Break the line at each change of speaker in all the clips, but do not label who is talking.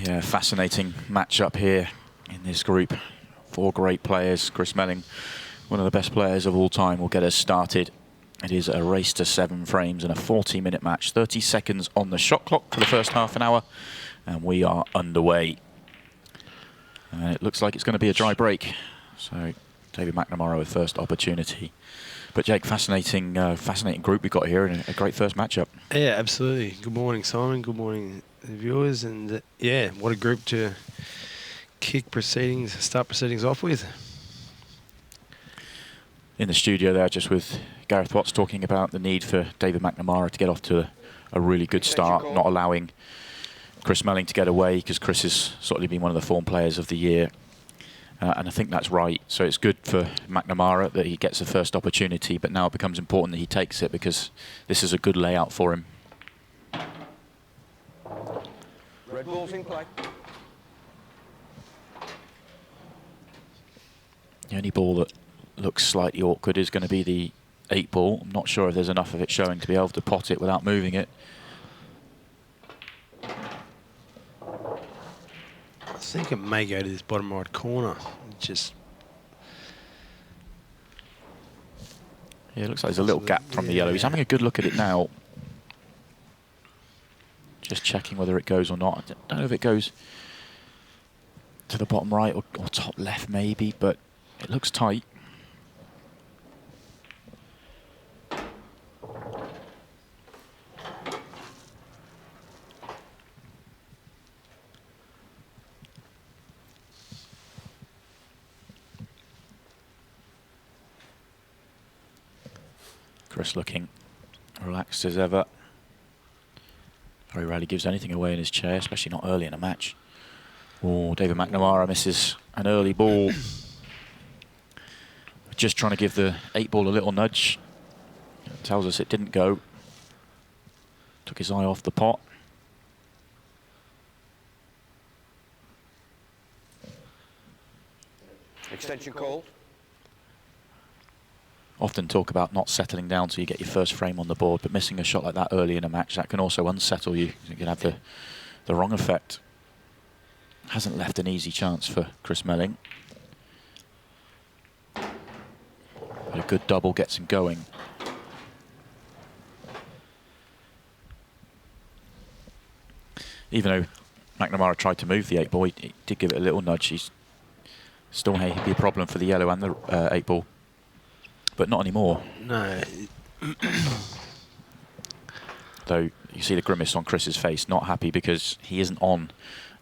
Yeah, fascinating matchup here in this group. 4 great players. Chris Melling, one of the best players of all time, will get us started. It is a race to 7 frames and a 40-minute match. 30 seconds on the shot clock for the first half an hour, and we are underway. And it looks like it's going to be a dry break. So David McNamara with first opportunity. But Jake, fascinating group we've got here, and a great first matchup.
Yeah, absolutely. Good morning, Simon. Good morning, the viewers. And yeah, what a group to start proceedings off with.
In the studio there, just with Gareth Watts talking about the need for David McNamara to get off to a really good start, not allowing Chris Melling to get away, because Chris has sort of been one of the form players of the year. And I think that's right. So it's good for McNamara that he gets the first opportunity, but now it becomes important that he takes it, because this is a good layout for him.
Red ball's in play.
The only ball that looks slightly awkward is going to be the 8 ball. I'm not sure if there's enough of it showing to be able to pot it without moving it.
I think it may go to this bottom right corner.
Yeah, it looks like there's a little gap from the yellow. He's having a good look at it now. Just checking whether it goes or not. I don't know if it goes to the bottom right or top left maybe, but it looks tight. Chris looking relaxed as ever. Very rarely gives anything away in his chair, especially not early in a match. Oh, David McNamara misses an early ball. Just trying to give the 8 ball a little nudge. It tells us it didn't go. Took his eye off the pot.
Extension call.
Often talk about not settling down till you get your first frame on the board, but missing a shot like that early in a match, that can also unsettle you. You can have the wrong effect. Hasn't left an easy chance for Chris Melling. But a good double gets him going. Even though McNamara tried to move the 8 ball, he did give it a little nudge. He's still may be a problem for the yellow and the 8 ball. But not anymore.
No.
Though you see the grimace on Chris's face, not happy because he isn't on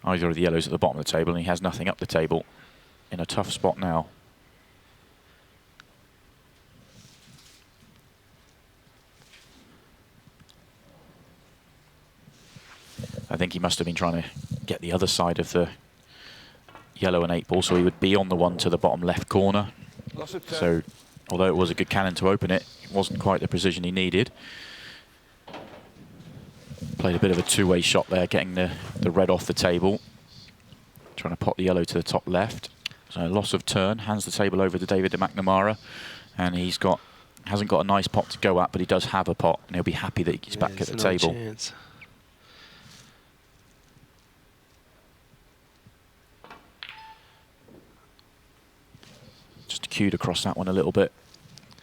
either of the yellows at the bottom of the table, and he has nothing up the table. In a tough spot now. I think he must have been trying to get the other side of the yellow and 8 ball, so he would be on the one to the bottom left corner. So although it was a good cannon to open it, it wasn't quite the precision he needed. Played a bit of a two-way shot there, getting the red off the table. Trying to pot the yellow to the top left. So loss of turn, hands the table over to David McNamara, and hasn't got a nice pot to go at, but he does have a pot, and he'll be happy that he's back at the table.
Chance.
Just cued across that one a little bit.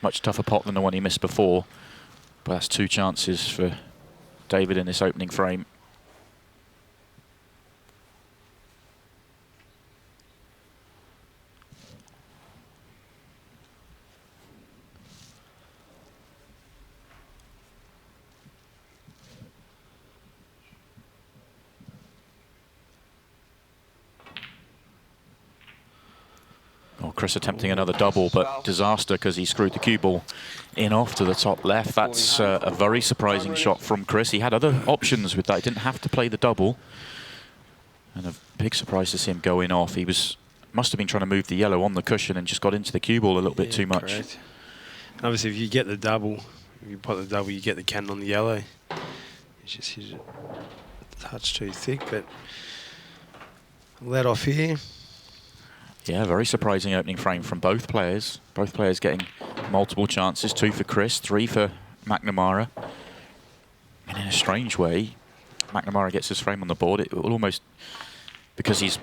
Much tougher pot than the one he missed before. But that's 2 chances for David in this opening frame. Chris attempting another double, but disaster because he screwed the cue ball in off to the top left. That's a very surprising shot from Chris. He had other options with that. He didn't have to play the double. And a big surprise to see him go in off. He must have been trying to move the yellow on the cushion and just got into the cue ball a little bit too much.
Correct. Obviously, if you get the double, if you pot the double, you get the cannon on the yellow. It's just hit it a touch too thick, but let off here.
Yeah, very surprising opening frame from both players. Both players getting multiple chances. 2 for Chris, 3 for McNamara. And in a strange way, McNamara gets his frame on the board. It will almost because he's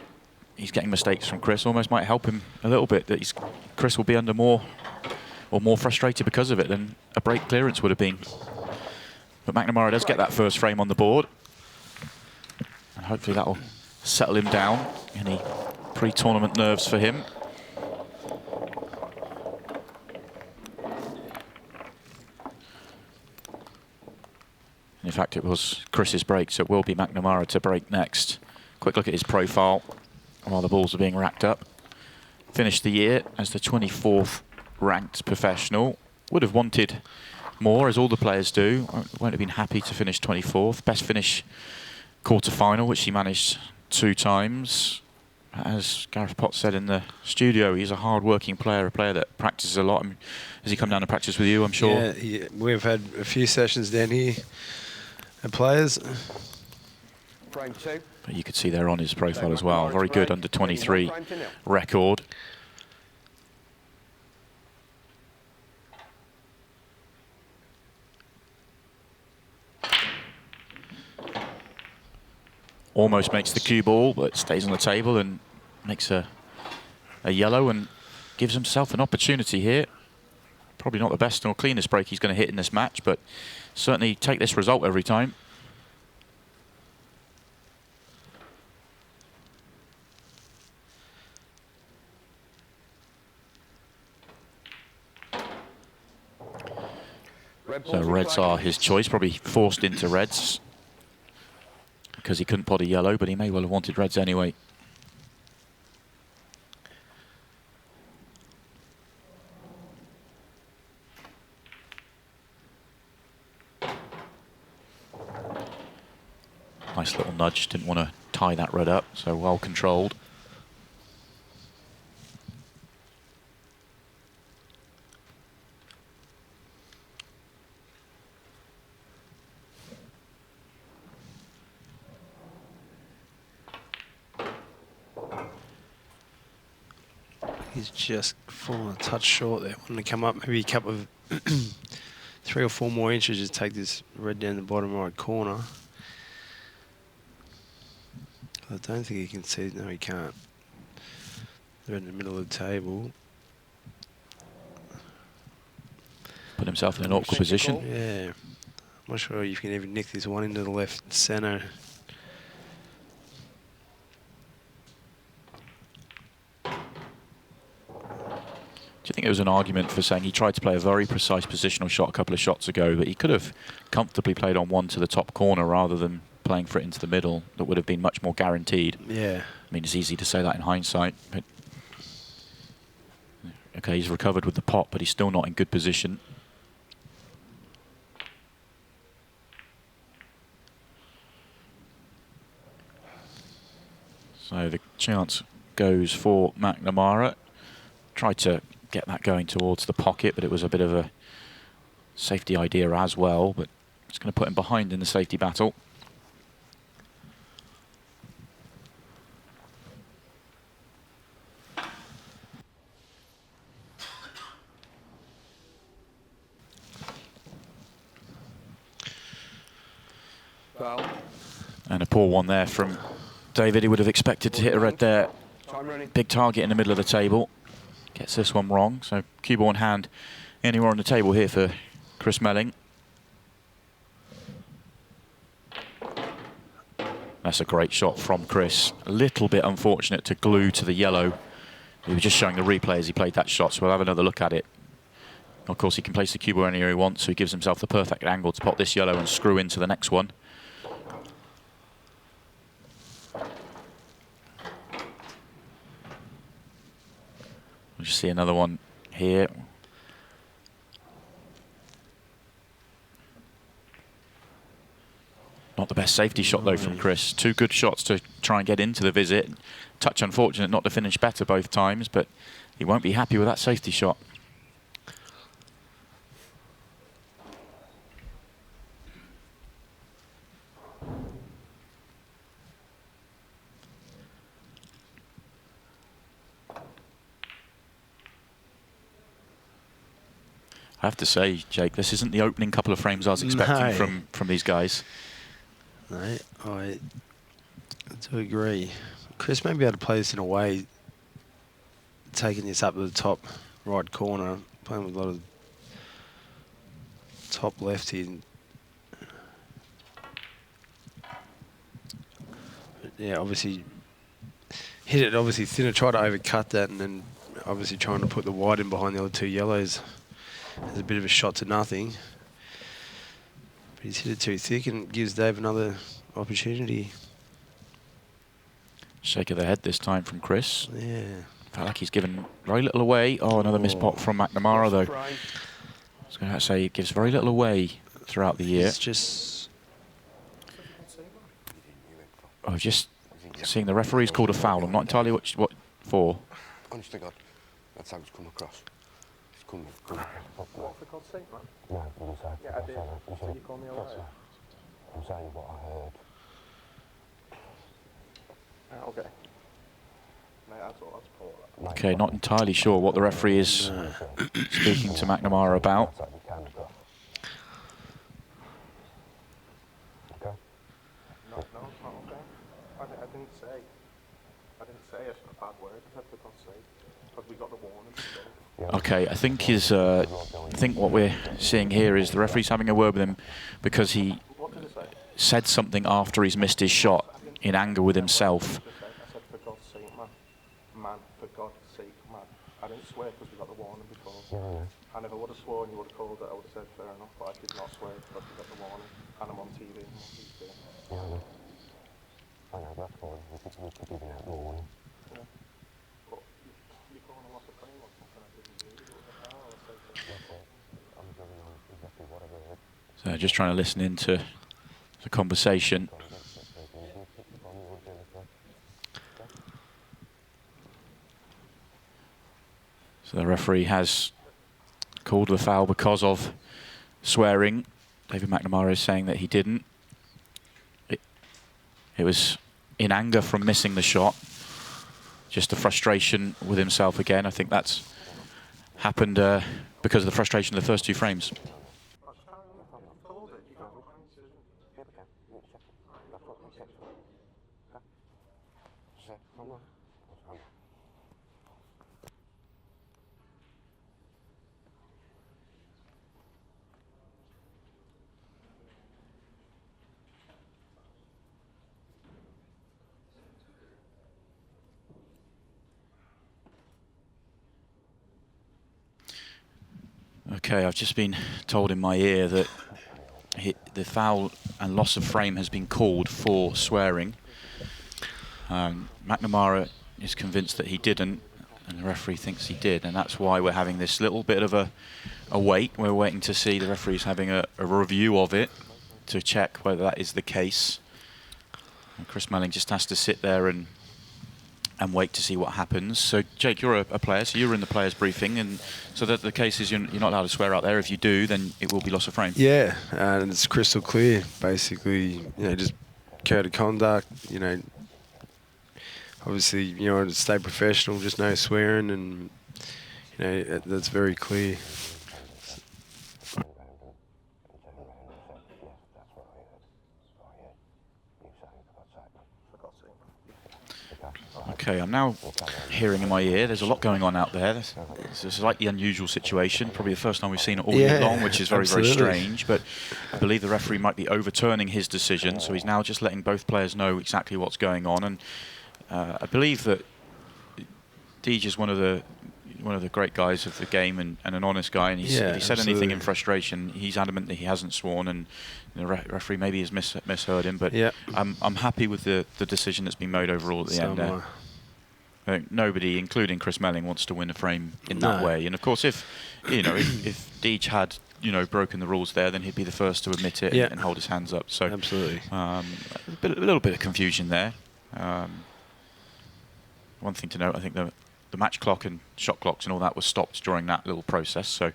getting mistakes from Chris, almost might help him a little bit. That Chris will be under more frustrated because of it than a break clearance would have been. But McNamara does get that first frame on the board, and hopefully that will settle him down. Any pre-tournament nerves for him. In fact, it was Chris's break, so it will be McNamara to break next. Quick look at his profile while the balls are being racked up. Finished the year as the 24th ranked professional. Would have wanted more, as all the players do. Won't have been happy to finish 24th. Best finish quarter-final, which he managed 2 times. As Gareth Potts said in the studio, he's a hard-working player, a player that practices a lot. Has he come down to practice with you, I'm sure?
Yeah, we've had a few sessions down here. And players.
Frame 2.
But you could see there on his profile as well. Very good under 23 record. Almost makes the cue ball, but stays on the table and makes a yellow and gives himself an opportunity here. Probably not the best or cleanest break he's going to hit in this match, but certainly take this result every time. So reds are his choice, probably forced into reds because he couldn't pot a yellow, but he may well have wanted reds anyway. Nice little nudge, didn't want to tie that red up, so well controlled.
He's just fallen a touch short there. Wanting to come up maybe a couple of 3 or 4 more inches, just take this red down the bottom right corner. I don't think he can see. No, he can't. They're in the middle of the table.
Put himself in an awkward position.
Yeah. I'm not sure you can even nick this one into the left centre.
Do you think it was an argument for saying he tried to play a very precise positional shot a couple of shots ago, but he could have comfortably played on one to the top corner rather than playing for it into the middle? That would have been much more guaranteed.
Yeah.
I mean, it's easy to say that in hindsight, but okay, he's recovered with the pot, but he's still not in good position. So the chance goes for McNamara. Tried to get that going towards the pocket, but it was a bit of a safety idea as well, but it's going to put him behind in the safety battle.
Foul.
And a poor one there from David. He would have expected to hit a red there.
Time running.
Big target in the middle of the table. Gets this one wrong. So cue ball in hand anywhere on the table here for Chris Melling. That's a great shot from Chris. A little bit unfortunate to glue to the yellow. We were just showing the replay as he played that shot, so we'll have another look at it. Of course, he can place the cue ball anywhere he wants, so he gives himself the perfect angle to pot this yellow and screw into the next one. We'll just see another one here. Not the best safety shot though from Chris. 2 good shots to try and get into the visit. Touch unfortunate not to finish better both times, but he won't be happy with that safety shot. I have to say, Jake, this isn't the opening couple of frames I was expecting from these guys.
No, I do agree. Chris may be able to play this in a way, taking this up to the top right corner, playing with a lot of top left here. But yeah, obviously hit it obviously thinner, try to overcut that, and then obviously trying to put the white in behind the other two yellows. There's a bit of a shot to nothing. But he's hit it too thick and gives Dave another opportunity.
Shake of the head this time from Chris.
Yeah.
Felt like he's given very little away. Oh, another missed pot from McNamara, though. I was going to say he gives very little away throughout the year.
It's just...
Oh, just seeing the referee's called a foul. I'm not entirely what for.
Honest to God, that's how it's come across. It's come.
What, for God's sake, man?
No, you said.
Yeah, I did. So you call me a liar?
I'm saying what I heard.
Okay. Mate, that's all. That's poor.
Okay, not entirely sure what the referee is speaking to McNamara about.
Okay.
No, it's not okay. I didn't say. I didn't say a bad word. I said for God's sake, because we got the warning. So.
Okay, I think what we're seeing here is the referee's having a word with him because he
What did it say?
said something after he's missed his shot in anger with himself.
I said for God's sake, man. Man, for God's sake, man. I didn't swear because we got the warning before.
Yeah.
And if I would have sworn you would have called it, I would have said fair enough, but I did not swear because we got the warning. And I'm on TV.
Yeah. I know, that's fine. We could give you that warning.
Yeah. But you're calling a loss of frame or something I didn't do.
I'm going on exactly what I heard.
So just trying to listen into the conversation. So the referee has called the foul because of swearing. David McNamara is saying that he didn't. It was in anger from missing the shot. Just a frustration with himself again. I think that's happened because of the frustration of the first two frames. Okay, I've just been told in my ear that the foul and loss of frame has been called for swearing. McNamara is convinced that he didn't, and the referee thinks he did, and that's why we're having this little bit of a wait. We're waiting to see the referee's having a review of it to check whether that is the case. And Chris Melling just has to sit there and wait to see what happens. So, Jake, you're a player, so you were in the players' briefing, and so that the case is you're not allowed to swear out there. If you do, then it will be loss of frame.
Yeah, and it's crystal clear, basically, just code of conduct, obviously, to stay professional, just no swearing, and, that's very clear.
Okay, I'm now hearing in my ear there's a lot going on out there. It's a slightly unusual situation, probably the first time we've seen it all year long, which is very, very strange. But I believe the referee might be overturning his decision, so he's now just letting both players know exactly what's going on. And I believe that Deej is one of the great guys of the game and an honest guy. And if he said anything in frustration, he's adamant that he hasn't sworn. And the referee maybe has misheard him. But I'm happy with the decision that's been made overall at the end there. I think nobody, including Chris Melling, wants to win a frame in that way. And of course, if Deej had broken the rules there, then he'd be the first to admit it and hold his hands up. So
absolutely,
a little bit of confusion there. One thing to note, I think the match clock and shot clocks and all that was stopped during that little process. So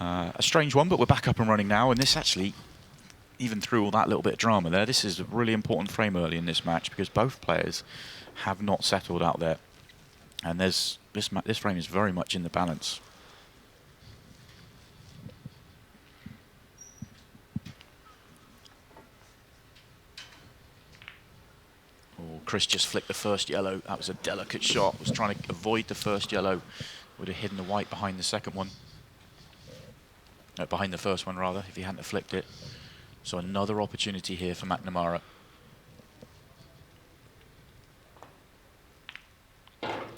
a strange one, but we're back up and running now. And this actually, even through all that little bit of drama there, this is a really important frame early in this match because both players have not settled out there. And this frame is very much in the balance. Chris just flicked the first yellow. That was a delicate shot. Was trying to avoid the first yellow. Would have hidden the white behind the second one. No, behind the first one, rather, if he hadn't have flicked it. So another opportunity here for McNamara.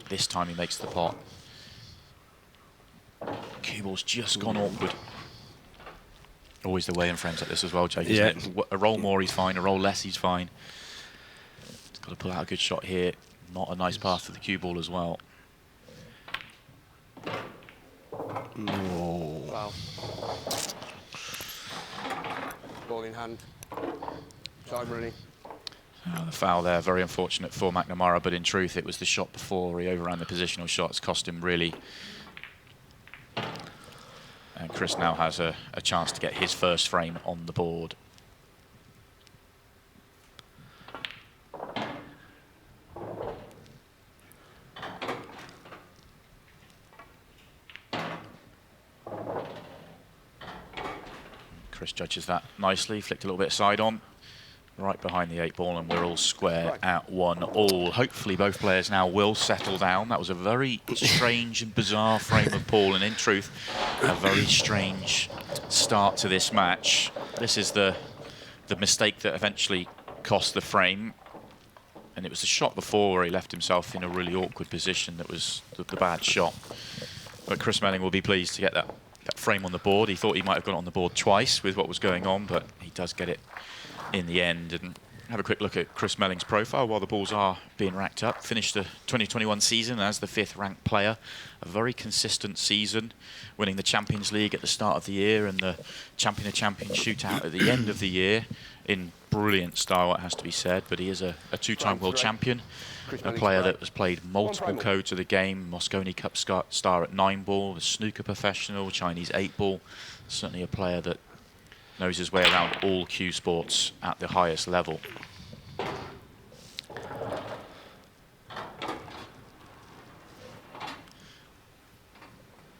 This time he makes the pot. Cue ball's just gone awkward. Always the way in frames like this as well, Jake, isn't it? A roll more, he's fine. A roll less, he's fine. He's got to pull out a good shot here. Not a nice path to the cue ball as well.
No.
Wow. Ball in hand. Side running.
The foul there, very unfortunate for McNamara, but in truth it was the shot before he overran the positional shots, cost him really. And Chris now has a chance to get his first frame on the board. Chris judges that nicely, flicked a little bit side on. Right behind the 8 ball, and we're all square at 1-all. Hopefully both players now will settle down. That was a very strange and bizarre frame of ball, and in truth, a very strange start to this match. This is the mistake that eventually cost the frame, and it was the shot before where he left himself in a really awkward position that was the bad shot. But Chris Melling will be pleased to get that frame on the board. He thought he might have got it on the board twice with what was going on, but he does get it in the end. And have a quick look at Chris Melling's profile while the balls are being racked up. Finished the 2021 season as the 5th ranked player. A very consistent season, winning the Champions League at the start of the year and the Champion of Champions shootout at the end of the year in brilliant style, it has to be said. But he is a 2-time world champion, a player that has played multiple codes of the game, Moscone Cup star at 9-ball, a snooker professional, Chinese 8-ball. Certainly a player that knows his way around all cue sports at the highest level.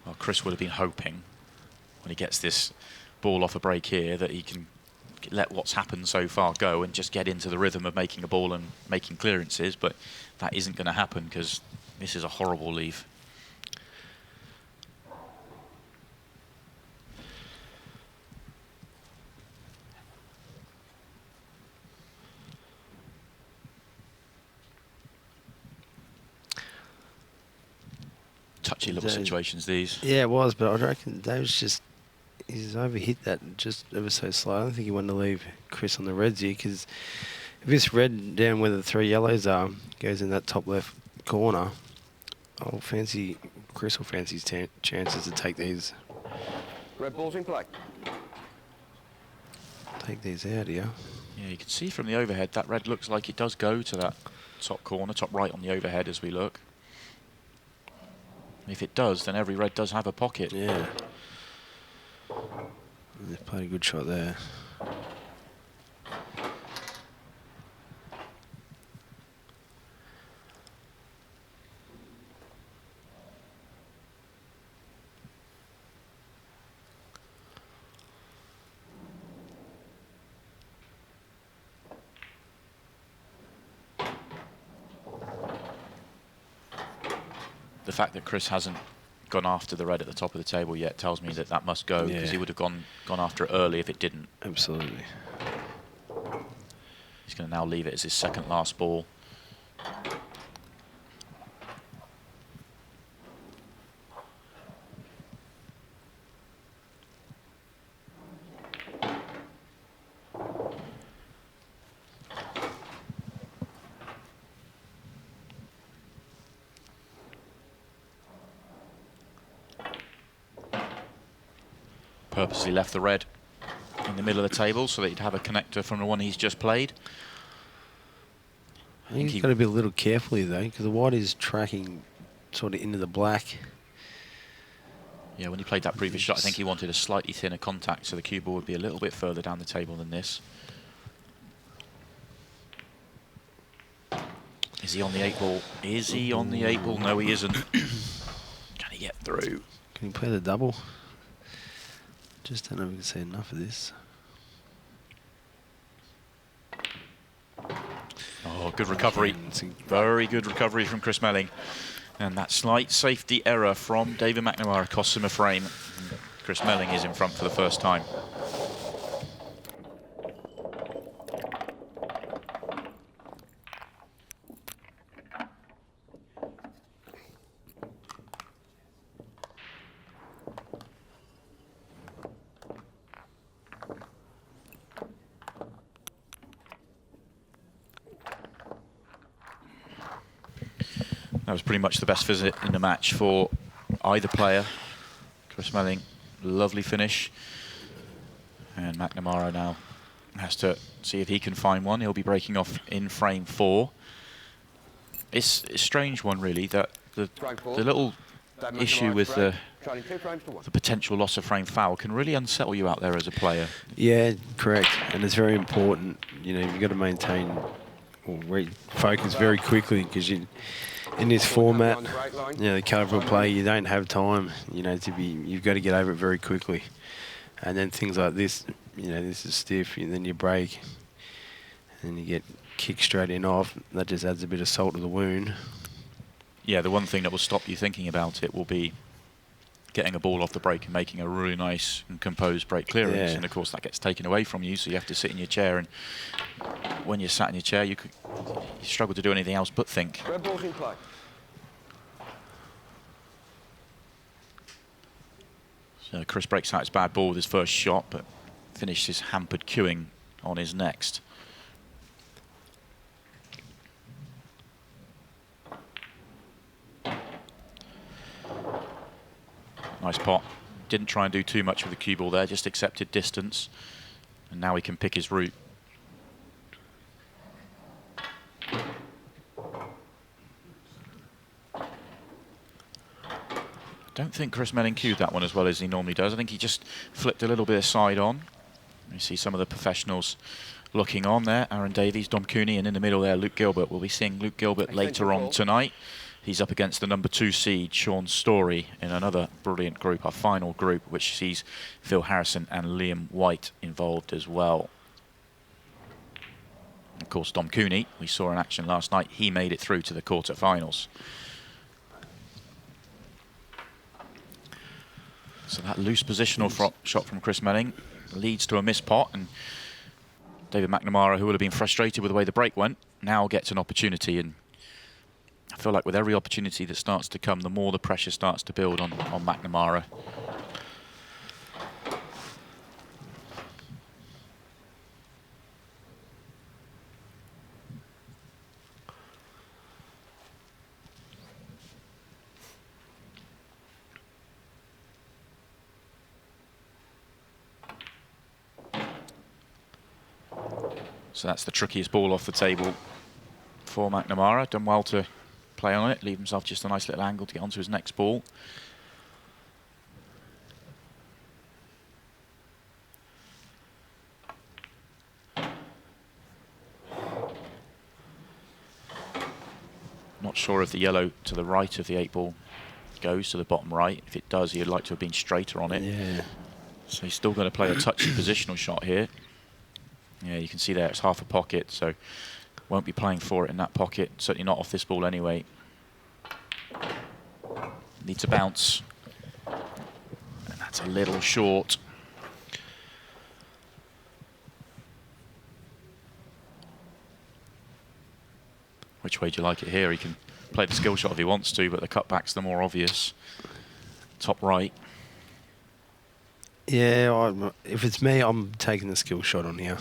Well, Chris would have been hoping, when he gets this ball off a break here, that he can let what's happened so far go and just get into the rhythm of making a ball and making clearances, but that isn't going to happen because this is a horrible leave. Touchy little situations, these.
Yeah, it was, but I reckon Dave's just, he's overhit that just ever so slightly. I don't think he wanted to leave Chris on the reds here, because if this red down where the 3 yellows are goes in that top left corner, Chris will fancy his chances to take these.
Red ball's in play.
Take these out here.
Yeah, you can see from the overhead that red looks like it does go to that top corner, top right on the overhead as we look. If it does, then every red does have a pocket.
Yeah. They played a good shot there.
The fact that Chris hasn't gone after the red at the top of the table yet tells me that that must go, because he would have gone after it early if it didn't.
Absolutely.
He's going to now leave it as his second last ball. Purposely left the red in the middle of the table so that he'd have a connector from the one he's just played.
I think he's got to be a little careful here, though, because the white is tracking sort of into the black.
Yeah, when he played that previous shot, I think he wanted a slightly thinner contact, so the cue ball would be a little bit further down the table than this. Is he on the 8-ball? Is he on the 8-ball? No, he isn't. Can he get through?
Can he play the double? Just don't know if we can see enough of this.
Oh, Oh, good recovery. Very good recovery from Chris Melling. And that slight safety error from David McNamara costs him a frame. Chris Melling is in front for the first time. That was pretty much the best visit in the match for either player. Chris Melling, lovely finish. And McNamara now has to see if he can find one. He'll be breaking off in frame 4. It's a strange one, really, that the little issue with the potential loss of frame foul can really unsettle you out there as a player.
Yeah, correct. And it's very important. You know, you've got to maintain or focus very quickly, because you, in this format, you know, the casual play, you don't have time, you know, you've got to get over it very quickly. And then things like this, you know, this is stiff, and then you break, and you get kicked straight in off. That just adds a bit of salt to the wound.
Yeah, the one thing that will stop you thinking about it will be getting a ball off the break and making a really nice and composed break clearance.
Yeah.
And of course that gets taken away from you, so you have to sit in your chair, and when you're sat in your chair you struggle to do anything else but think.
Red ball's in play.
So Chris breaks out his bad ball with his first shot, but finishes hampered queuing on his next. Nice pot. Didn't try and do too much with the cue ball there, just accepted distance. And now he can pick his route. I don't think Chris Melling cued that one as well as he normally does. I think he just flipped a little bit of side on. You see some of the professionals looking on there. Aaron Davies, Dom Cooney, and in the middle there, Luke Gilbert. We'll be seeing Luke Gilbert later on tonight. He's up against the number 2 seed, Sean Story, in another brilliant group, our final group, which sees Phil Harrison and Liam White involved as well. Of course, Dom Cooney, we saw in action last night, he made it through to the quarterfinals. So that loose positional shot from Chris Melling leads to a missed pot, and David McNamara, who would have been frustrated with the way the break went, now gets an opportunity. And I feel like with every opportunity that starts to come, the more the pressure starts to build on McNamara. So that's the trickiest ball off the table for McNamara. Done well to play on it, leave himself just a nice little angle to get onto his next ball. Not sure if the yellow to the right of the 8-ball goes to the bottom right. If it does, he'd like to have been straighter on it.
Yeah.
So he's still going to play a touchy positional shot here. Yeah, you can see there it's half a pocket, so won't be playing for it in that pocket. Certainly not off this ball anyway. Needs a bounce. And that's a little short. Which way do you like it here? He can play the skill shot if he wants to, but the cutback's the more obvious. Top right.
Yeah, if it's me, I'm taking the skill shot on here.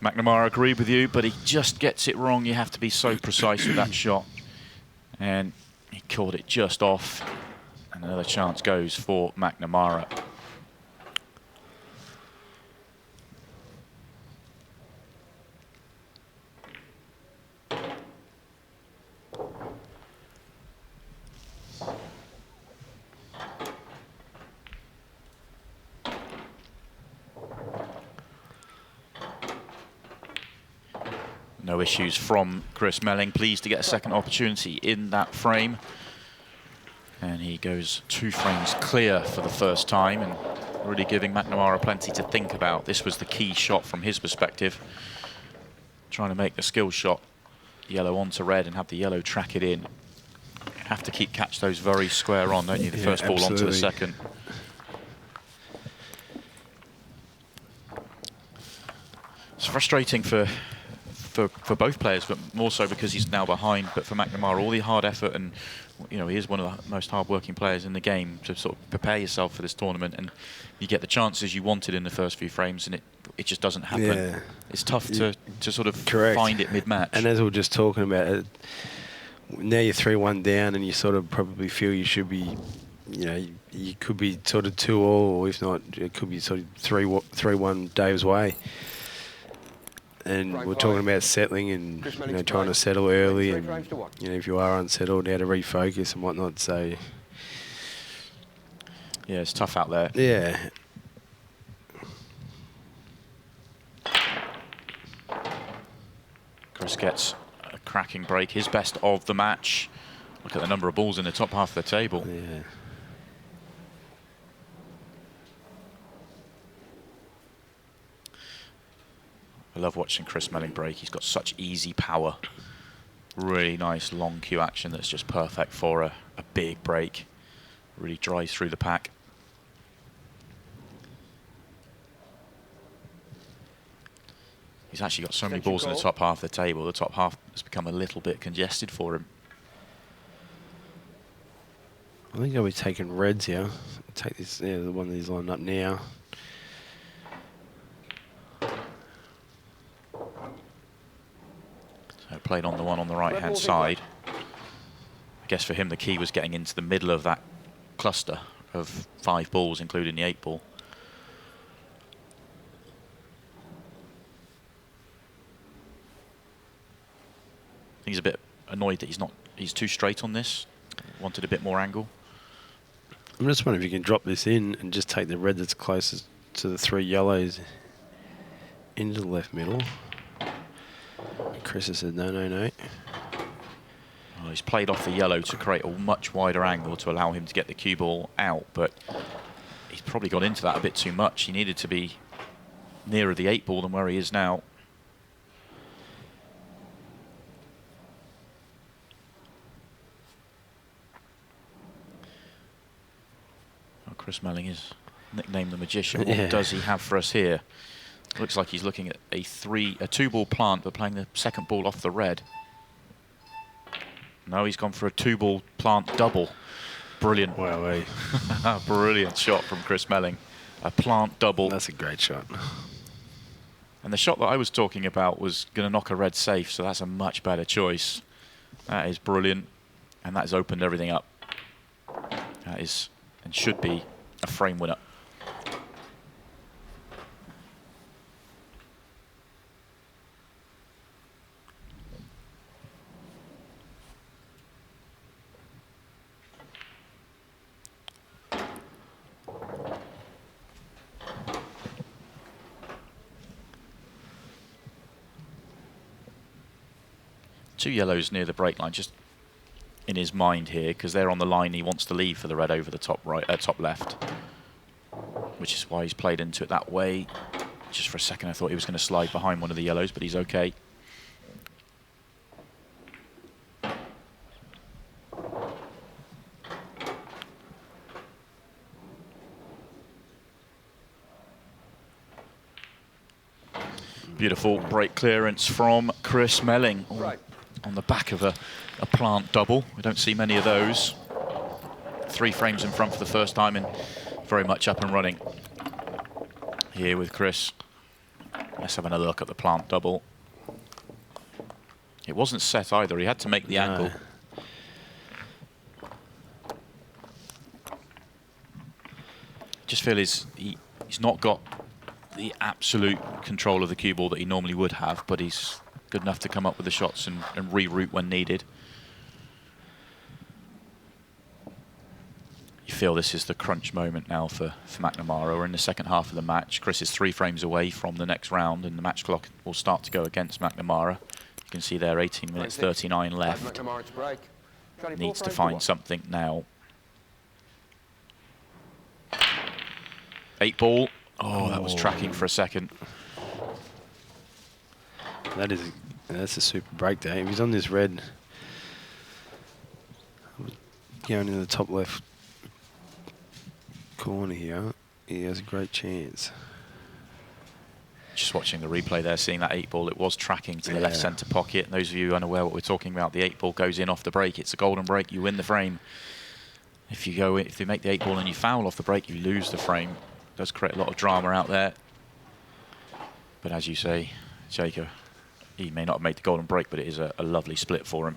McNamara agreed with you, but he just gets it wrong. You have to be so precise with that shot. And he caught it just off. And another chance goes for McNamara. No issues from Chris Melling. Pleased to get a second opportunity in that frame. And he goes 2 frames clear for the first time, and really giving McNamara plenty to think about. This was the key shot from his perspective. Trying to make the skill shot, yellow onto red, and have the yellow track it in. You have to catch those very square on, don't you? The first ball onto the second. It's frustrating for both players, but more so because he's now behind. But for McNamara, all the hard effort, and you know, he is one of the most hard-working players in the game, to sort of prepare yourself for this tournament, and you get the chances you wanted in the first few frames, and it just doesn't happen.
Yeah.
It's tough to sort of
Correct.
find it mid-match.
And as we were just talking about, now you're 3-1 down, and you sort of probably feel you should be, you know, you could be sort of 2-all, or if not, it could be sort of 3-1 Dave's way. And we're talking about settling and, you know, trying to settle early, and, you know, if you are unsettled, how to refocus and whatnot. So
yeah, it's tough out there.
yeah.
Chris gets a cracking break, his best of the match. Look at the number of balls in the top half of the table.
Yeah.
I love watching Chris Melling break. He's got such easy power. Really nice long cue action that's just perfect for a big break. Really drives through the pack. He's actually got so many balls in the top half of the table. The top half has become a little bit congested for him.
I think I'll be taking reds here. Take this, yeah, the one that's lined up now.
So played on the one on the right-hand side. I guess for him the key was getting into the middle of that cluster of 5 balls, including the 8 ball. He's a bit annoyed that he's too straight on this. Wanted a bit more angle.
I'm just wondering if you can drop this in and just take the red that's closest to the 3 yellows into the left middle. Chris has said no, no, no.
Well, he's played off the yellow to create a much wider angle to allow him to get the cue ball out, but he's probably got into that a bit too much. He needed to be nearer the 8 ball than where he is now. Chris Melling is nicknamed the Magician. What does he have for us here? Looks like he's looking at a 2-ball plant, but playing the second ball off the red. No, he's gone for a 2-ball plant double. Brilliant.
Wow,
brilliant shot from Chris Melling. A plant double.
That's a great shot.
And the shot that I was talking about was going to knock a red safe, so that's a much better choice. That is brilliant, and that has opened everything up. That is, and should be, a frame winner. Two yellows near the break line, just in his mind here, because they're on the line he wants to leave for the red over the top right, top left, which is why he's played into it that way. Just for a second I thought he was going to slide behind one of the yellows, but he's okay. Beautiful break clearance from Chris Melling.
Right.
On the back of a plant double. We don't see many of those. 3 frames in front for the first time and very much up and running here with Chris. Let's have another look at the plant double. It wasn't set either. He had to make the angle. Just feel he's not got the absolute control of the cue ball that he normally would have, but he's good enough to come up with the shots and reroute when needed. You feel this is the crunch moment now for McNamara. We're in the second half of the match. Chris is 3 frames away from the next round, and the match clock will start to go against McNamara. You can see there 18 minutes 39 left. Needs to find something now. 8 ball. Oh, that was tracking for a second.
That's a super break there. If he's on this red, going in the top left corner here, he has a great chance.
Just watching the replay there, seeing that 8 ball, it was tracking to the left centre pocket. And those of you unaware what we're talking about, the 8 ball goes in off the break. It's a golden break. You win the frame. If you make the 8 ball and you foul off the break, you lose the frame. It does create a lot of drama out there. But as you say, Jacob, he may not have made the golden break, but it is a lovely split for him.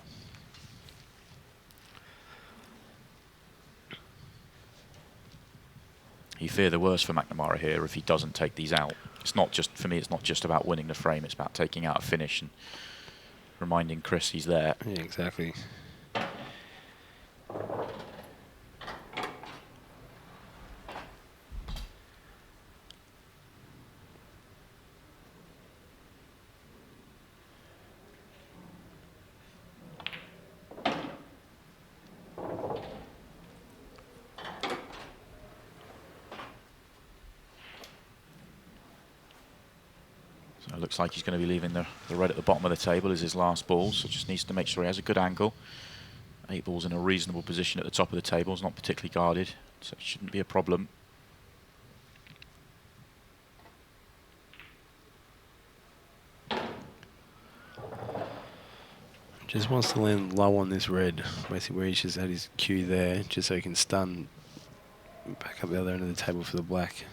You fear the worst for McNamara here if he doesn't take these out. It's not just, for me, it's not just about winning the frame, it's about taking out a finish and reminding Chris he's there.
Yeah, exactly.
So it looks like he's going to be leaving the red at the bottom of the table as his last ball, so just needs to make sure he has a good angle. 8 balls in a reasonable position at the top of the table, is not particularly guarded, so it shouldn't be a problem.
Just wants to land low on this red, basically where he's just had his cue there, just so he can stun back up the other end of the table for the black.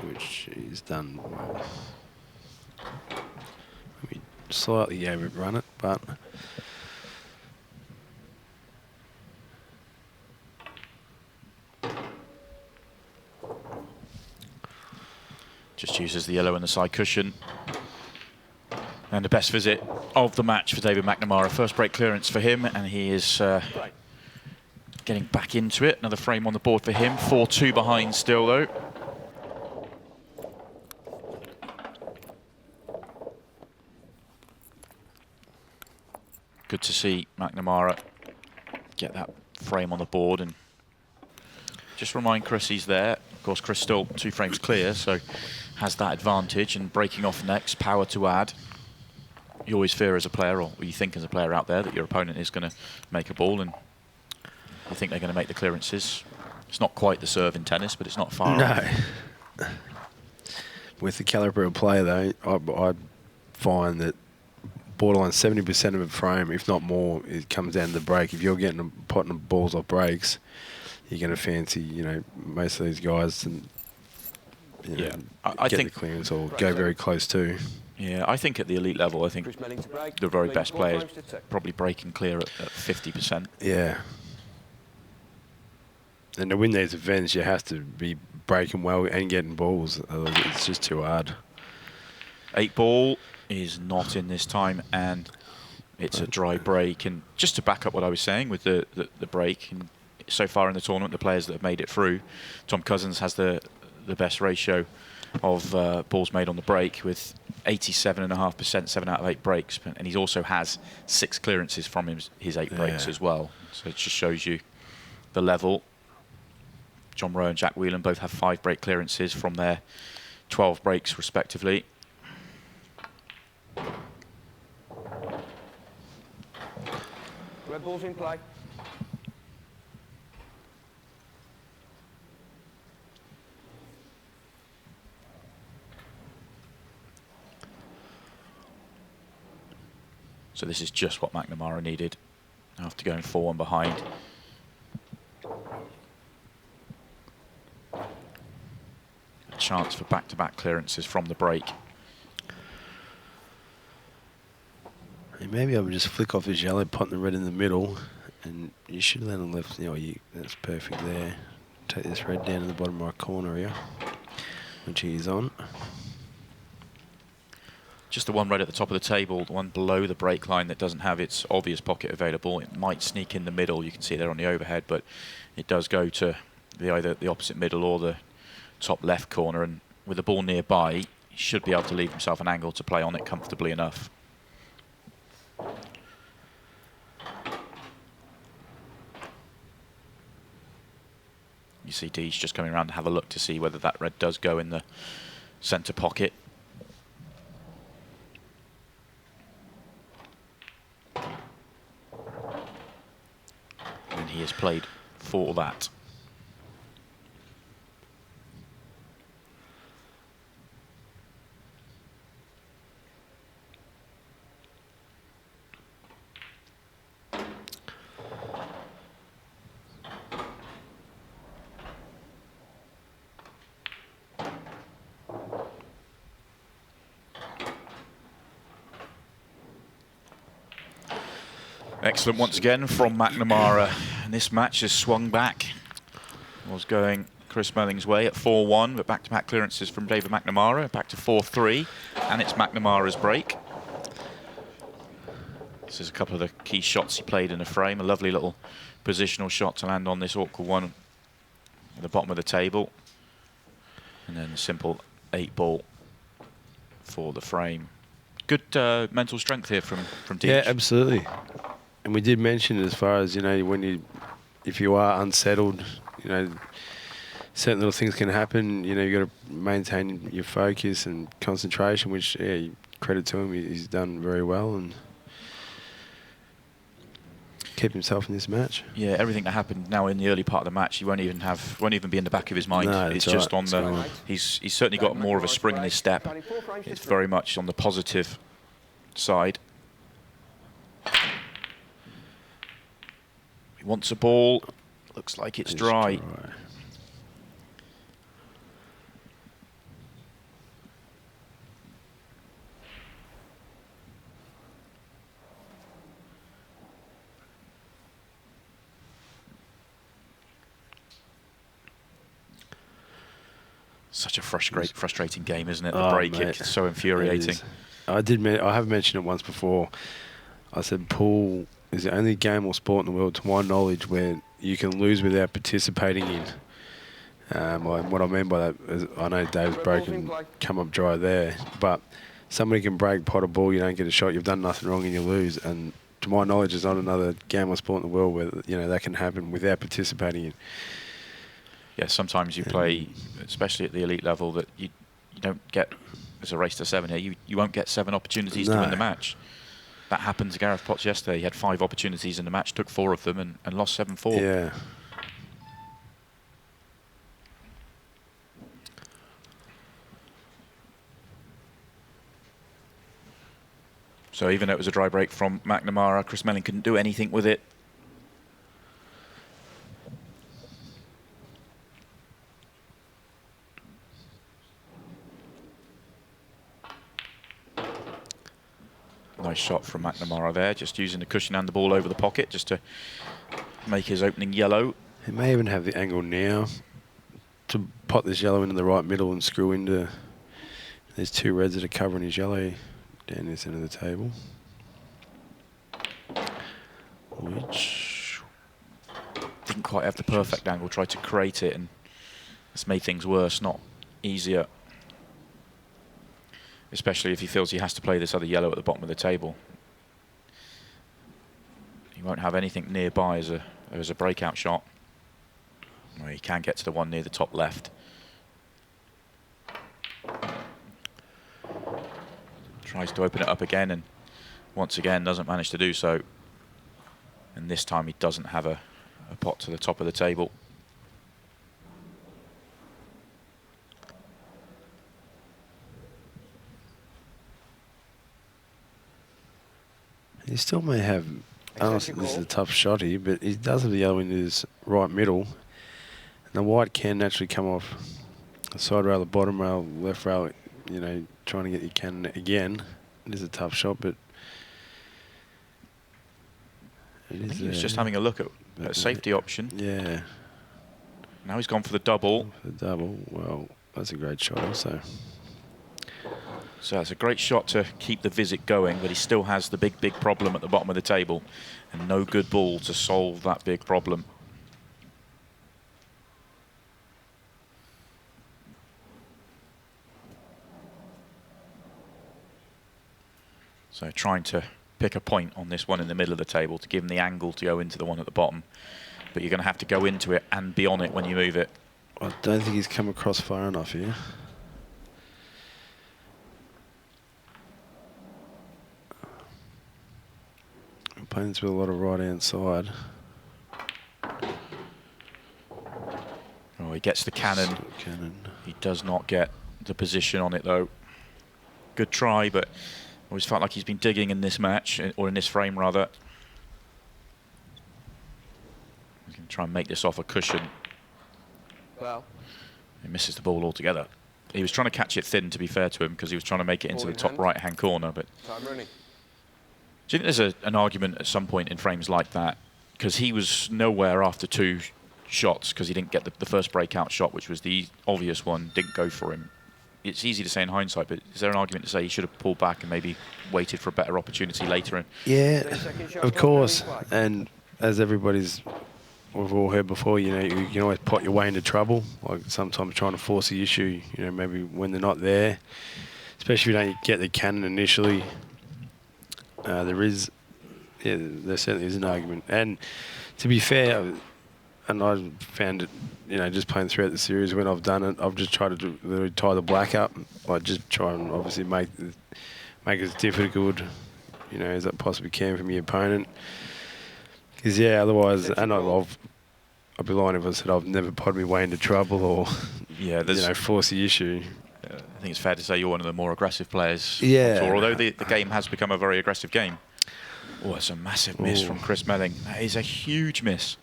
Which he's done well. Maybe slightly overrun it, but
Just uses the yellow and the side cushion. And the best visit of the match for David McNamara. First break clearance for him, and he is getting back into it. Another frame on the board for him. 4-2 behind still, though. Good to see McNamara get that frame on the board, and just remind Chris he's there. Of course, Chris still 2 frames clear, so has that advantage, and breaking off next, power to add. You always fear as a player, or you think as a player out there, that your opponent is going to make a ball, and you think they're going to make the clearances. It's not quite the serve in tennis, but it's not far off.
no. With the caliber of play, though, I find that borderline 70% of a frame, if not more, it comes down to the break. If you're getting potting balls off breaks, you're going to fancy, you know, most of these guys and
I
get
think
the clearance or go very close to.
Yeah, I think at the elite level, I think
Chris Melling to break.
the very best
4
players
frames to 2.
probably break and clear at 50%.
Yeah. And to win these events, you have to be breaking well and getting balls. Otherwise, it's just too hard.
8 ball is not in this time, and it's a dry break. And just to back up what I was saying with the break, and so far in the tournament, the players that have made it through, Tom Cousins has the best ratio of balls made on the break with 87.5%, 7 out of 8 breaks, and he also has 6 clearances from his 8 breaks as well. So it just shows you the level. John Rowe and Jack Whelan both have 5 break clearances from their 12 breaks respectively.
Red ball's in play.
So this is just what McNamara needed after going 4-1 behind. A chance for back-to-back clearances from the break.
And maybe I would just flick off his yellow, pot the red in the middle, and you should let him left. You know, that's perfect there. Take this red down in the bottom right corner here, which he is on.
Just the one red at the top of the table, the one below the break line that doesn't have its obvious pocket available. It might sneak in the middle. You can see there on the overhead, but it does go to either the opposite middle or the top left corner. And with the ball nearby, he should be able to leave himself an angle to play on it comfortably enough. You see Deej just coming around to have a look to see whether that red does go in the centre pocket. And he has played for that. Excellent once again from McNamara. And this match has swung back. Was going Chris Melling's way at 4-1, but back-to-back clearances from David McNamara, back to 4-3, and it's McNamara's break. This is a couple of the key shots he played in the frame. A lovely little positional shot to land on this awkward one at the bottom of the table. And then a simple 8-ball for the frame. Good mental strength here from Deej.
Yeah, absolutely. And we did mention as far as, you know, if you are unsettled, you know, certain little things can happen. You know, you got to maintain your focus and concentration, which, yeah, credit to him, he's done very well and kept himself in this match.
Yeah, everything that happened now in the early part of the match, he won't even be in the back of his mind.
No,
it's
right.
just on the.
Right.
He's certainly got more of a spring in his step. It's very much on the positive side. He wants a ball. Looks like it's dry. Such a frustrating game, isn't it? The break,
mate,
it's so infuriating.
I have mentioned it once before. I said pool is the only game or sport in the world, to my knowledge, where you can lose without participating in. What I mean by that is, I know Dave's broken, come up dry there, but somebody can break pot a ball, you don't get a shot, you've done nothing wrong and you lose. And to my knowledge, there's not another game or sport in the world where, you know, that can happen without participating in.
Yeah, sometimes you play, especially at the elite level, that you don't get, as a race to 7 here, you won't get 7 opportunities to win the match. That happened to Gareth Potts yesterday. He had 5 opportunities in the match, took 4 of them and lost 7-4.
Yeah.
So even though it was a dry break from McNamara, Chris Melling couldn't do anything with it. Nice shot from McNamara there, just using the cushion and the ball over the pocket just to make his opening yellow.
He may even have the angle now to pot this yellow into the right middle and screw into. There's 2 reds that are covering his yellow down this end of the table. Which
didn't quite have the perfect angle, tried to create it, and it's made things worse, not easier. Especially if he feels he has to play this other yellow at the bottom of the table. He won't have anything nearby as a breakout shot. Well, he can get to the one near the top left. Tries to open it up again and once again doesn't manage to do so. And this time he doesn't have a pot to the top of the table.
he still may have. I don't think this is a tough shot here, but he does have the yellow in his right middle. And the white can naturally come off the side rail, the bottom rail, left rail, you know, trying to get your cannon again. It is a tough shot, but it is.
He was just having a look at a safety option.
Yeah.
Now he's gone for the double.
For the double. Well, that's a great shot also.
So it's a great shot to keep the visit going, but he still has the big problem at the bottom of the table and no good ball to solve that big problem. So trying to pick a point on this one in the middle of the table to give him the angle to go into the one at the bottom. but you're going to have to go into it and be on it when you move it.
I don't think he's come across far enough here. Opponents with a lot of right-hand side.
Oh, he gets the cannon. He does not get the position on it, though. Good try, but always felt like he's been digging in this match, or in this frame, rather. He's going to try and make this off a cushion.
Well,
He misses the ball altogether. He was trying to catch it thin, to be fair to him, because he was trying to make it into the top right-hand corner. But
time running.
do you think there's an argument at some point in frames like that? Because he was nowhere after 2 shots, because he didn't get the first breakout shot, which was the obvious one, didn't go for him. It's easy to say in hindsight, but is there an argument to say he should have pulled back and maybe waited for a better opportunity later? And
Yeah, of course. And as we've all heard before, you know, you can always pot your way into trouble. Like sometimes trying to force the issue, you know, maybe when they're not there, especially if you don't get the cannon initially. There certainly is an argument. And to be fair, and I found it, you know, just playing throughout the series, when I've done it, I've just tried to literally tie the black up. I just try and obviously make it as difficult, you know, as I possibly can from your opponent. Because, yeah, otherwise, and I'd be lying if I said I've never potted my way into trouble or,
yeah,
you know, force the issue.
I think it's fair to say you're one of the more aggressive players on
Yeah.
tour, although the game has become a very aggressive game. Oh, it's a massive miss from Chris Melling. That is a huge miss.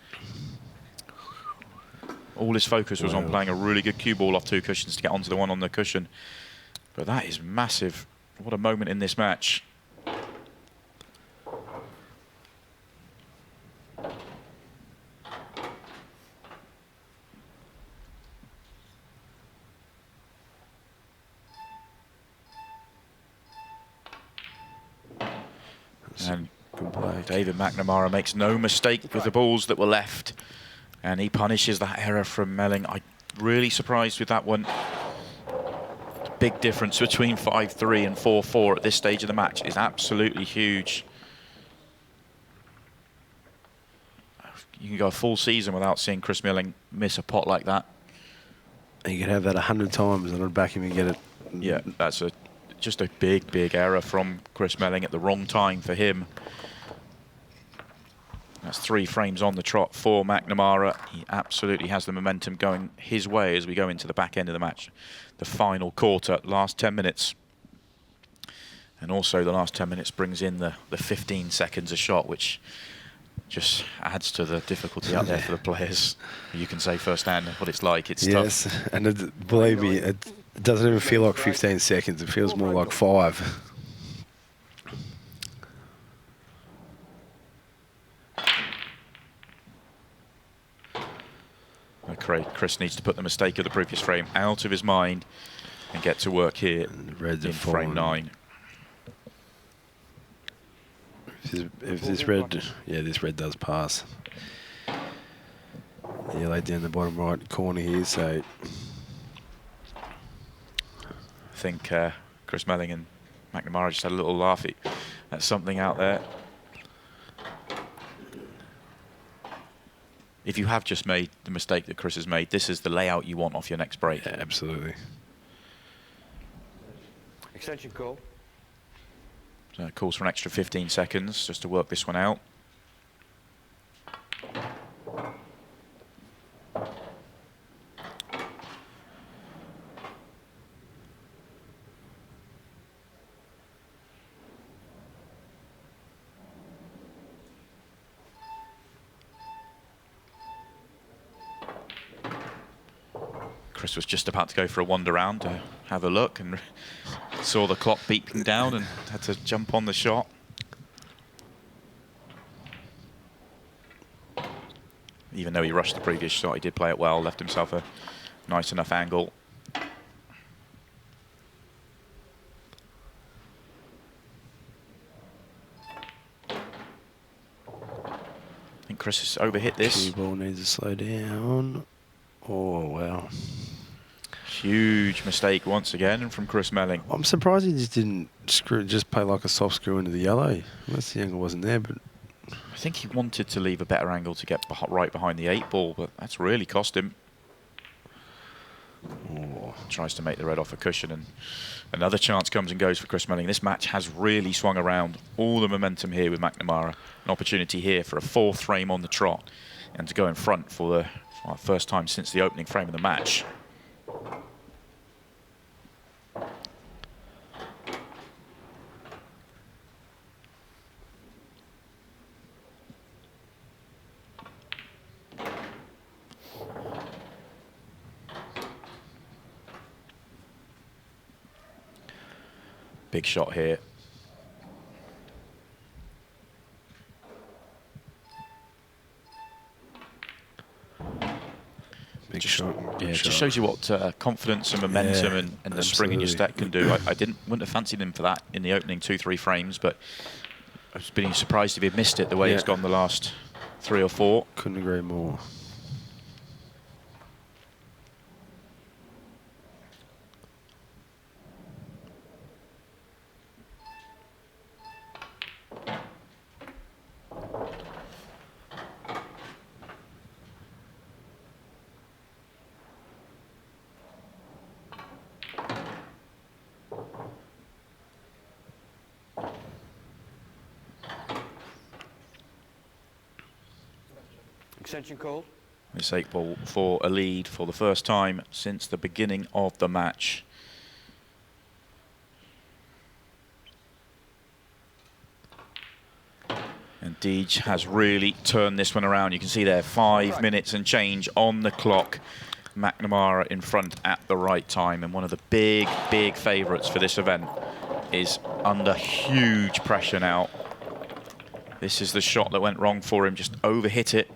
All his focus was on playing a really good cue ball off 2 cushions to get onto the one on the cushion. But that is massive. What a moment in this match. And David McNamara makes no mistake with the balls that were left. And he punishes that error from Melling. I'm really surprised with that one. The big difference between 5-3 and 4-4 at this stage of the match is absolutely huge. You can go a full season without seeing Chris Melling miss a pot like that.
And you could have that 100 times and I'd back him and get it.
Yeah, that's just a big error from Chris Melling at the wrong time for him. That's 3 frames on the trot for McNamara. He absolutely has the momentum going his way as we go into the back end of the match. The final quarter, last 10 minutes. And also the last 10 minutes brings in the 15 seconds a shot, which just adds to the difficulty out there for the players. You can say firsthand what it's like. It's
yes,
tough.
And believe me, it doesn't even feel like 15 seconds. It feels more like 5.
Chris needs to put the mistake of the previous frame out of his mind and get to work here in frame 9.
If this red, yeah, this red does pass. Yellow down the bottom right corner here, so
I think Chris Melling and McNamara just had a little laugh at something out there. If you have just made the mistake that Chris has made, this is the layout you want off your next break.
Yeah, absolutely.
Extension call.
So it calls for an extra 15 seconds just to work this one out. Chris was just about to go for a wander round to have a look and saw the clock beeping down and had to jump on the shot. Even though he rushed the previous shot, he did play it well, left himself a nice enough angle. I think Chris has overhit this.
Cue ball needs to slow down. Oh, wow.
Huge mistake once again from Chris Melling.
I'm surprised he just didn't just play like a soft screw into the yellow. Unless the angle wasn't there, but
I think he wanted to leave a better angle to get right behind the 8-ball, but that's really cost him.
Oh.
Tries to make the red off a cushion, and another chance comes and goes for Chris Melling. This match has really swung around. All the momentum here with McNamara. An opportunity here for a 4th frame on the trot and to go in front for the first time since the opening frame of the match. Big shot here.
Big shot.
Yeah, it just shows you what confidence and momentum and the spring in your step can do. I wouldn't have fancied him for that in the opening 2-3 frames, but I was being surprised if he'd missed it the way it's gone the last 3 or 4.
Couldn't agree more.
Extension called.
This 8-ball for a lead for the first time since the beginning of the match. And Deej has really turned this one around. You can see there 5 minutes and change on the clock. McNamara in front at the right time, and one of the big favourites for this event is under huge pressure now. This is the shot that went wrong for him, just overhit it.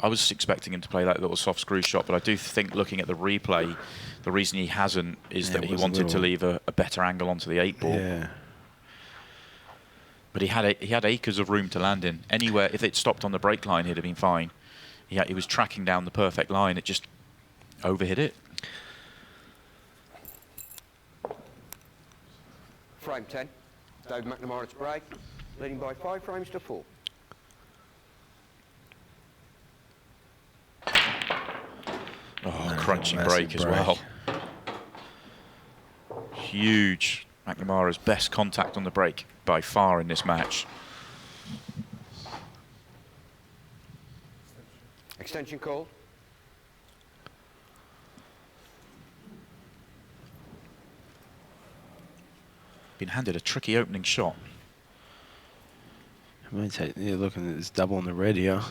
I was expecting him to play that little soft screw shot, but I do think, looking at the replay, the reason he hasn't is that he wanted to leave a better angle onto the 8-ball.
Yeah.
But he had acres of room to land in. Anywhere, if it stopped on the break line, he'd have been fine. He was tracking down the perfect line. It just overhit it.
Frame 10. David McNamara to break. Leading by 5 frames to 4.
Oh, crunching break as well. Huge. McNamara's best contact on the break by far in this match.
Extension called.
Been handed a tricky opening shot.
I might take, yeah, looking at this double on the red here.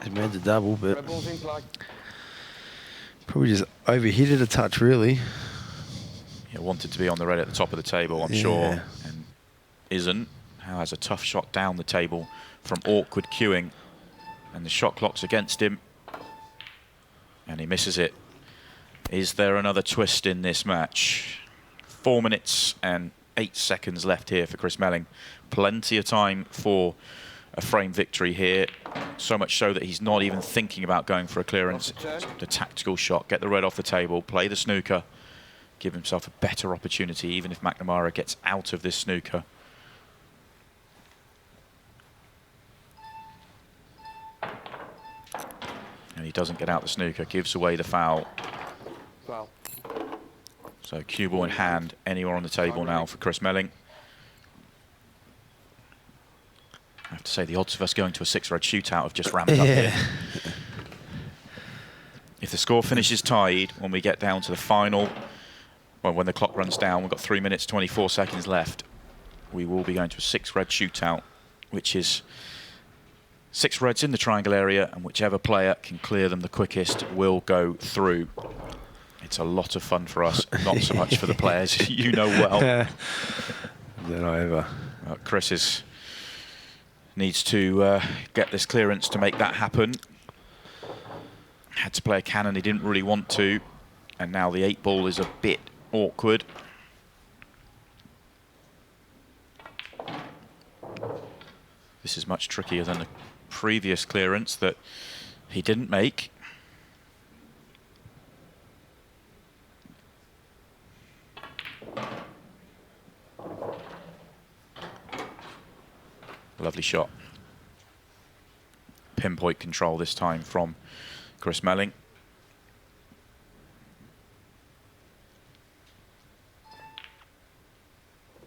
He made the double, but
Red ball's in play.
probably just overhit it a touch, really.
He wanted to be on the red at the top of the table, I'm sure, and isn't. Now has a tough shot down the table from awkward queuing, and the shot clock's against him, and he misses it. Is there another twist in this match? 4 minutes and 8 seconds left here for Chris Melling. Plenty of time for a frame victory here. So much so that he's not even thinking about going for a clearance. The tactical shot, get the red off the table, play the snooker, give himself a better opportunity, even if McNamara gets out of this snooker. And he doesn't get out the snooker, gives away the foul.
Foul.
So cue ball in hand, anywhere on the table now for Chris Melling. I have to say, the odds of us going to a 6-red shootout have just ramped up here. If the score finishes tied when we get down to the final, well, when the clock runs down, we've got 3 minutes, 24 seconds left, we will be going to a 6-red shootout, which is 6 reds in the triangle area, and whichever player can clear them the quickest will go through. It's a lot of fun for us, not so much for the players, you know well.
Then I ever.
Chris needs to get this clearance to make that happen. Had to play a cannon, he didn't really want to, and now the 8-ball is a bit awkward. This is much trickier than the previous clearance that he didn't make. Lovely shot. Pinpoint control this time from Chris Melling.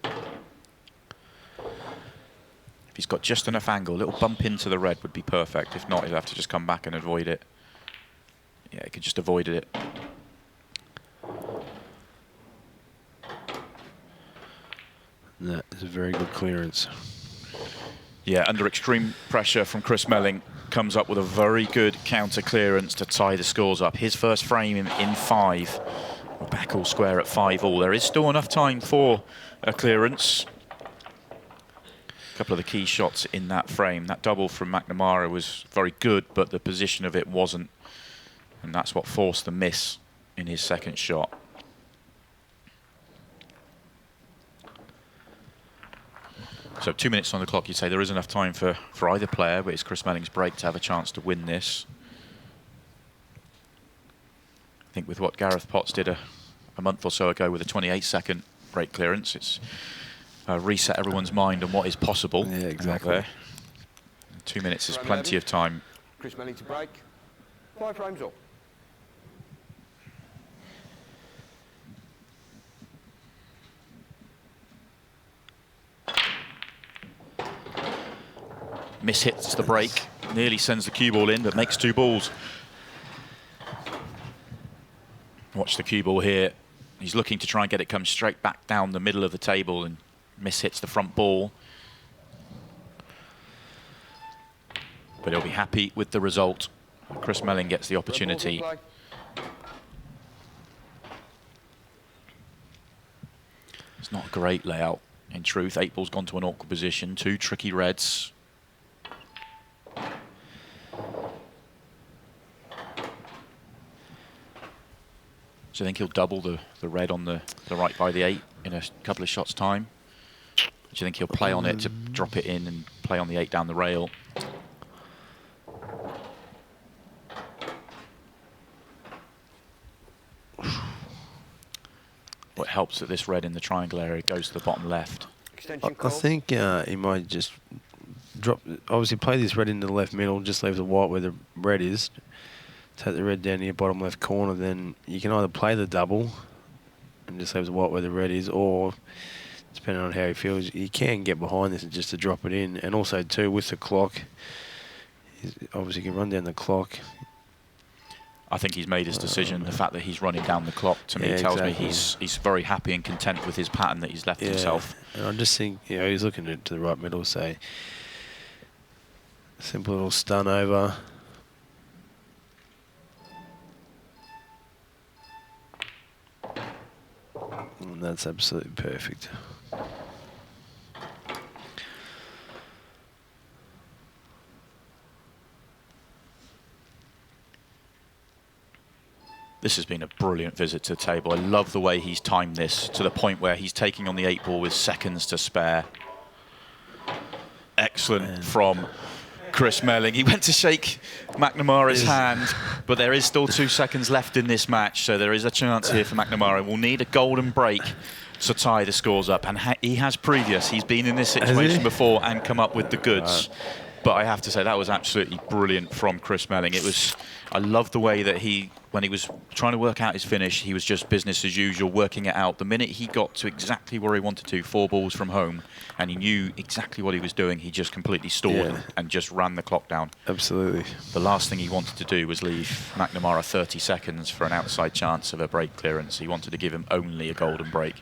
If he's got just enough angle, a little bump into the red would be perfect. If not, he'll have to just come back and avoid it. Yeah, he could just avoid it.
That is a very good clearance.
Yeah, under extreme pressure from Chris Melling, comes up with a very good counter clearance to tie the scores up. His first frame in 5. We're back all square at 5-all. There is still enough time for a clearance. A couple of the key shots in that frame. That double from McNamara was very good, but the position of it wasn't. And that's what forced the miss in his second shot. So 2 minutes on the clock, you'd say there is enough time for either player, but it's Chris Melling's break to have a chance to win this. I think with what Gareth Potts did a month or so ago with a 28-second break clearance, it's reset everyone's mind on what is possible.
Yeah, exactly.
2 minutes is plenty of time.
Chris Melling to break. 5 frames up.
Mishits the break, nearly sends the cue ball in, but makes 2 balls. Watch the cue ball here. He's looking to try and get it come straight back down the middle of the table and mishits the front ball. But he'll be happy with the result. Chris Melling gets the opportunity. It's not a great layout, in truth. 8 ball's gone to an awkward position. 2 tricky reds. So I think he'll double the red on the right by the 8 in a couple of shots' time. Do you think he'll play on it to drop it in and play on the 8 down the rail? What helps that this red in the triangle area goes to the bottom left.
I think he might just drop, obviously play this red into the left middle, just leave the white where the red is. Take the red down to your bottom left corner, then you can either play the double and just leave the white where the red is, or depending on how he feels, you can get behind this and just to drop it in. And also too, with the clock, obviously you can run down the clock.
I think he's made his decision. The fact that he's running down the clock to me tells me he's very happy and content with his pattern that he's left himself.
And I just think, you know, he's looking to the right middle, say simple little stun over. And that's absolutely perfect.
This has been a brilliant visit to the table. I love the way he's timed this to the point where he's taking on the 8 ball with seconds to spare. Excellent from Chris Melling. He went to shake McNamara's hand, but there is still 2 seconds left in this match, so there is a chance here for McNamara. We'll need a golden break to tie the scores up, and he has previous. He's been in this situation before and come up with the goods. But I have to say that was absolutely brilliant from Chris Melling. It was, I love the way that when he was trying to work out his finish, he was just business as usual, working it out. The minute he got to exactly where he wanted to, 4 balls from home, and he knew exactly what he was doing, he just completely stalled and just ran the clock down.
Absolutely.
The last thing he wanted to do was leave McNamara 30 seconds for an outside chance of a break clearance. He wanted to give him only a golden break.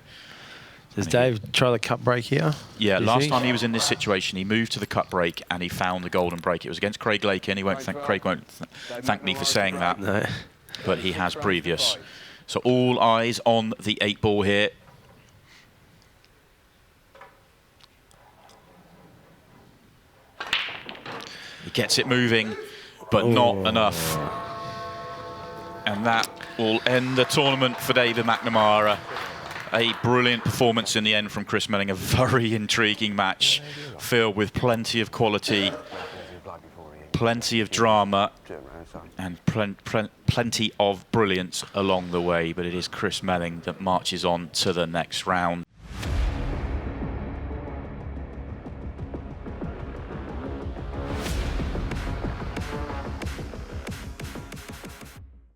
Does Dave try the cut break here?
Yeah, last time he was in this situation, he moved to the cut break and he found the golden break. It was against Craig Lakin. Craig won't thank me for saying that,
no.
But he has previous. So all eyes on the 8 ball here. He gets it moving, but not enough. And that will end the tournament for David McNamara. A brilliant performance in the end from Chris Melling. A very intriguing match filled with plenty of quality, plenty of drama, and plenty of brilliance along the way. But it is Chris Melling that marches on to the next round.